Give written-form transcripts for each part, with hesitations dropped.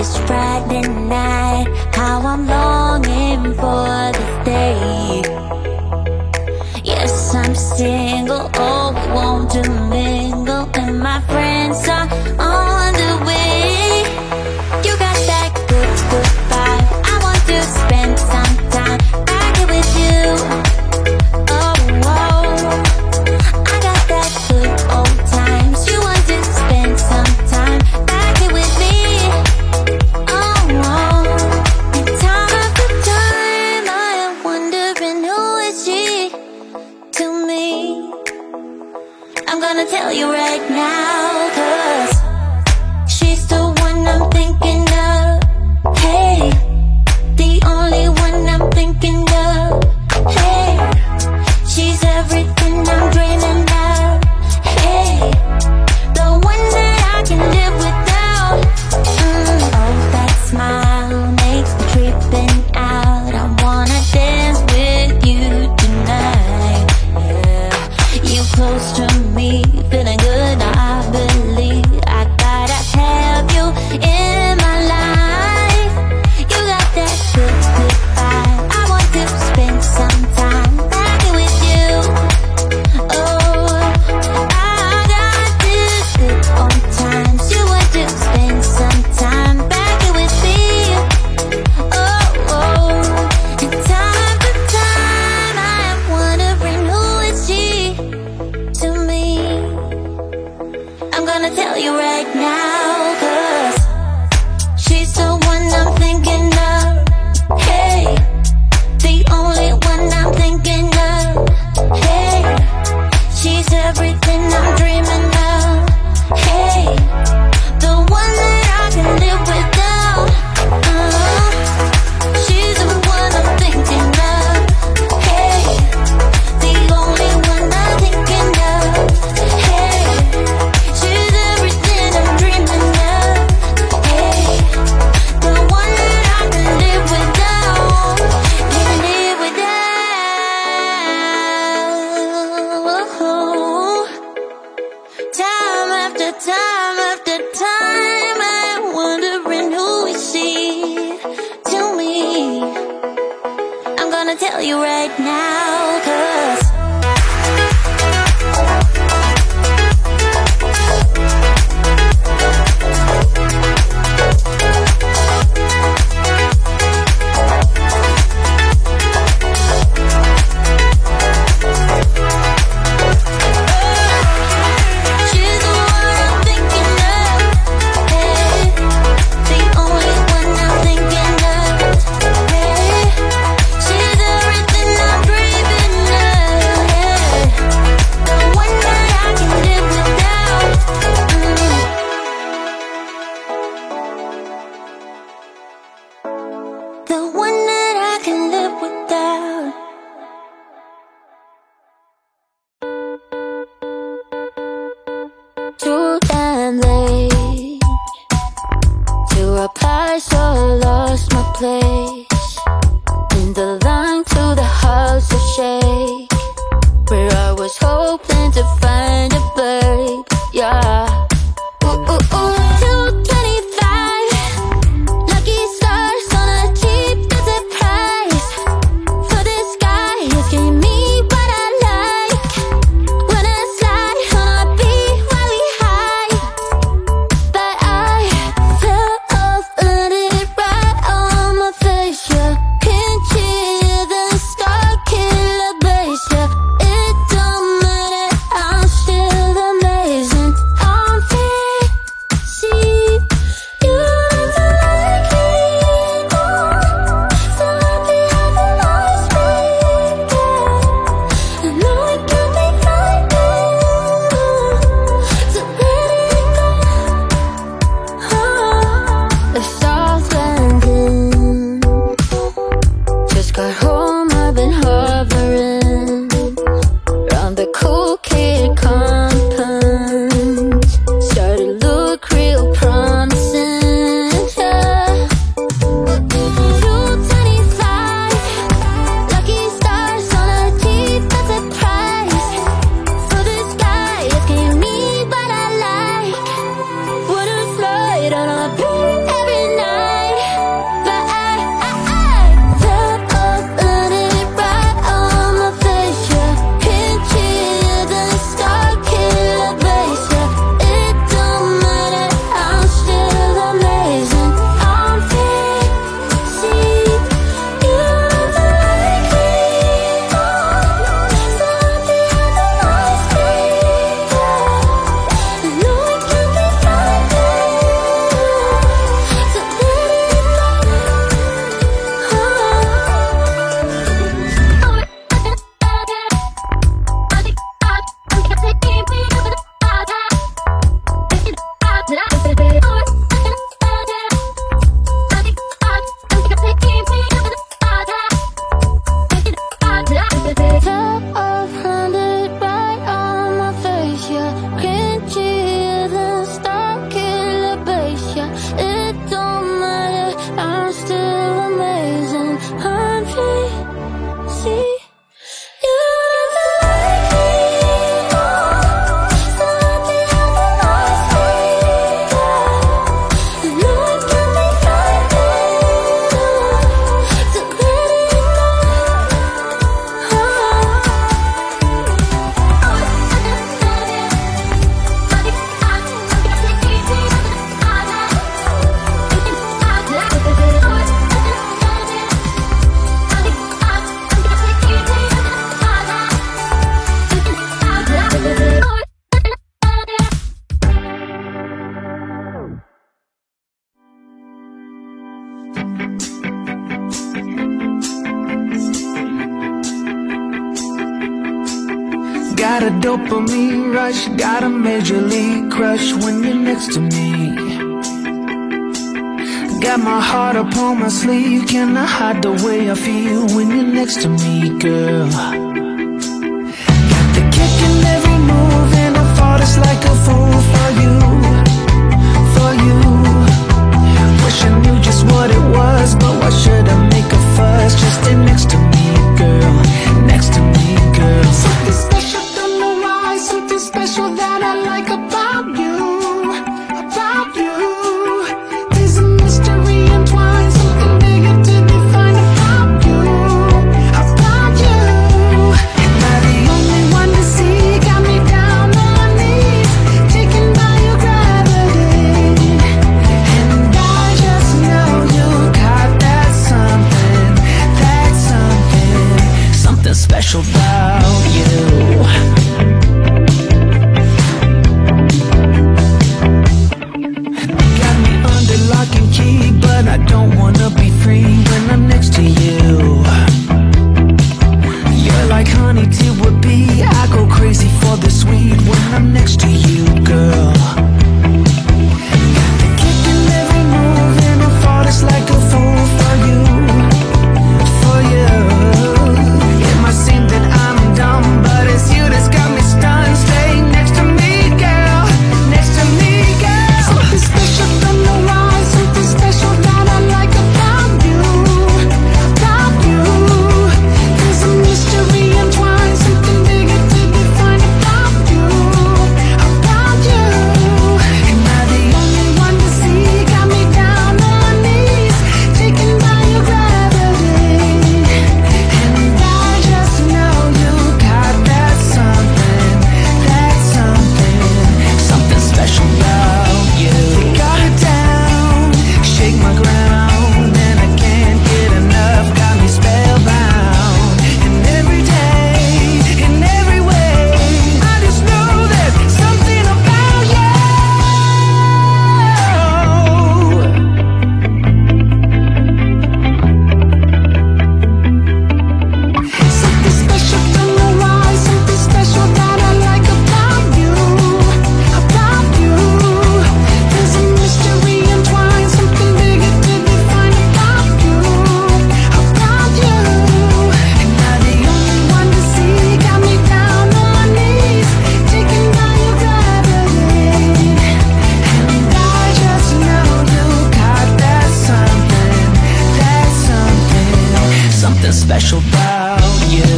It's Friday night, how I'm longing for this day. Yes, I'm single, oh, we want to mingle, and my friends are on the way. You got that good, good vibe, I want to spend some time back here with you. Oh, oh, I got that good old times. You want to spend some time back here with me. Oh, oh, and time after time I am wondering who is she to me. I'm gonna tell you right now, 'cause she's the one I'm thinking of. Hey, the only one I'm thinking of. Hey, she's everything I'm dreaming of. Hey, the one that I can live without. Oh, that smile makes me tripping out. I wanna dance with you tonight. Yeah, you close to me, feeling good. I believe I gotta have you in my life. You got that good, good vibe. I want to spend some time back here with you. Oh, I got this good old times. You want to spend some time back here with me. Oh, oh, and time after time I am wondering who is she to me. I'm gonna tell you right now, 'cause she's the one I'm thinking of. Hey, the only one I'm thinking of. Hey, she's everything I'm dreaming of. Hey, the one that I can live without. She's the one I'm thinking of. Hey, the only one I'm thinking of. Hey, she's everything I'm dreaming of. Hey, the one that I can live without. Can live without. Time after time after time I'm wondering who is she to me. I'm gonna tell you right now, 'cause she's the one I'm thinking of. Hey, the only one I'm thinking of. Hey, she's everything I'm dreaming of. Hey, the one that I can live without. The one that I can live without. Too damn late to reply, so I lost my place in the line to the house of shake, where I was hoping to find a babe. Yeah. Ooh, ooh, ooh. 225 lucky stars on a cheap visit price. For this guy who's giving me what I like. When I slide on a beat while we high, but I fell off, let it right on my face. Got a dopamine rush, got a major league crush when you're next to me. Got my heart upon my sleeve, can I hide the way I feel when you're next to me, girl? Got the kick in every move and I fought just like a fool for you, for you. Wish I knew just what it was, but why should I make a fuss? Just stay next to me, girl, next to me, girl. Something special, don't know why, something special that I like about you, about you. There's a mystery entwined, something bigger to define about you, about you. Am I the only one to see? Got me down on my knees, taken by your gravity. And I just know you got that something, something special about you. Got me under lock and key, but I don't wanna be free when I'm next to you. You're like honey to a bee, I go crazy for the sweet when I'm next to you, girl. Got the kick in every move and I fall just like a fool for you, for you. It might seem that I'm dumb, but it's you that's got me stunned. Stay next to me, girl, next to me, girl. Something special, don't know why, something special that I like about you, about you. There's a mystery entwined, something bigger to define about you, about you. Am I the only one to see? Got me down on my knees, taken by your gravity. And I just know you got that something, something special about you. Got it down, shake my ground, and I can't get enough. Got me spellbound. And every day, in every way, I just know there's something about you. Something special, don't know why, something special that I like about you, about you. There's a mystery entwined, something bigger to define about you, about you. Am I the only one to see? Got me down on my knees, taken by your gravity. And I just know you got that something special about you.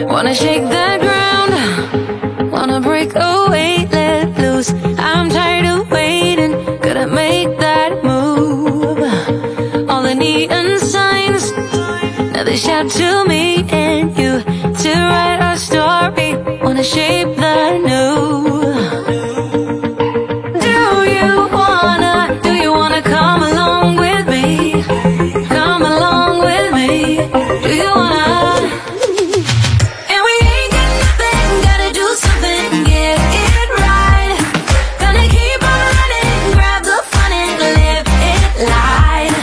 Wanna shake the ground, wanna break away, let loose. I'm tired of waiting, gotta make that move. All the neon signs, now they shout to me and you to write our story. Wanna shape the new. Do you wanna come along with me? Come along with me. Do you wanna? And we ain't got nothing, gotta do something, get it right. Gonna keep on running, grab the fun and live it light.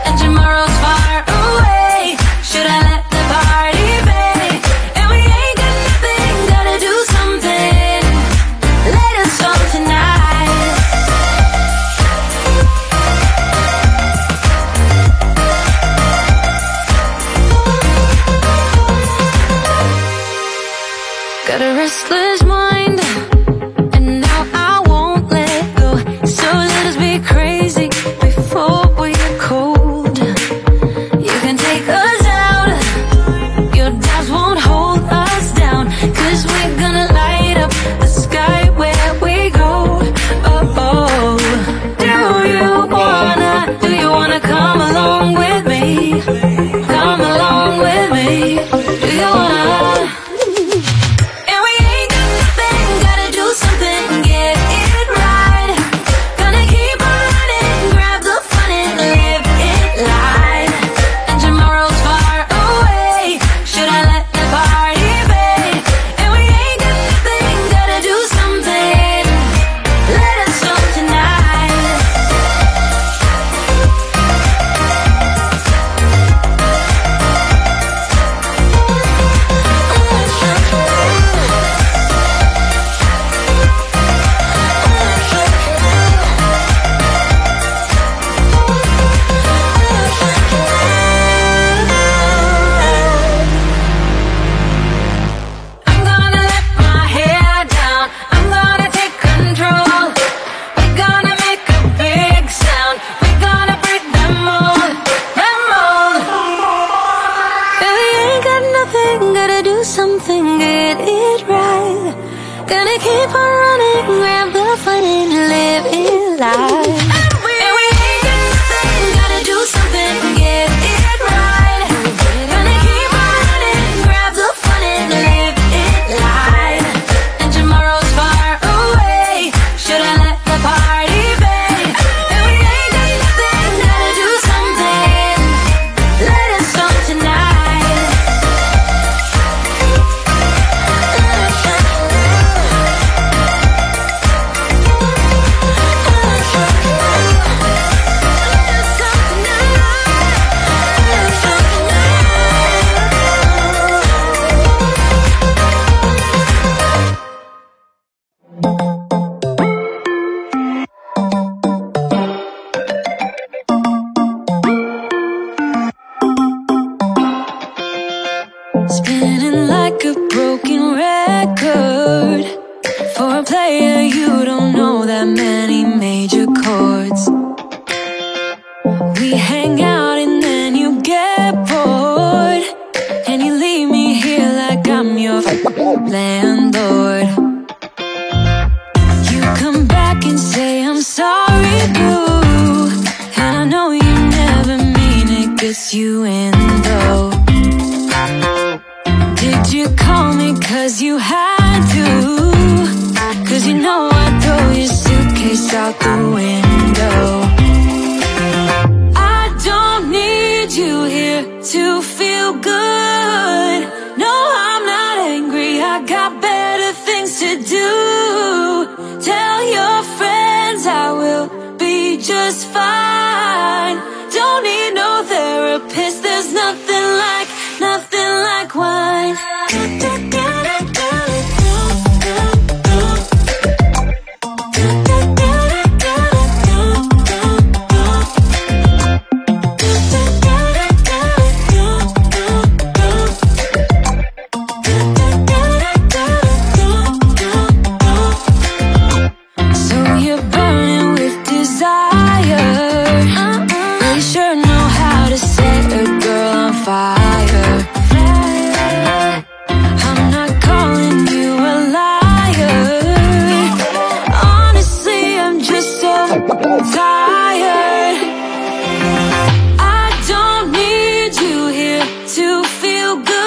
And tomorrow's far away, should I let the party fade? And we ain't got nothing, gotta do something, let us all tonight. Got a restless mind, and now I won't let go. So let us be crazy before we get cold. You can take us out, your doubts won't hold us down, 'cause we're gonna light up the sky where we go. Oh, oh. Do you wanna come along with me? Come along with me. Do you wanna? And we ain't got nothing, gotta do something, get it right. Gonna keep on running, grab the fun and live it life. And we ain't got nothing, gotta do something, get it right. Gonna keep on running, grab the fun and live it life. And tomorrow's far away, should I let the party fade? And we ain't got nothing, gotta do something, let us know tonight. Spinning like a broken record. For a player, you don't know that many major chords. We hang out and then you get bored, and you leave me here like I'm your landlord. You come back and say I'm sorry, boo, and I know you never mean it, gets you in though. Did you call me cause you had to? Cause you know I'd throw your suitcase out the window. I don't need you here to feel good. No, I'm not angry, I got better things to do. Tell your friends I will be just fine. Don't need no therapist, there's nothing like wine. So you're burning with desire. You sure know how to set a girl on fire. I'm not calling you a liar. Honestly, I'm just so tired. I don't need you here to feel good.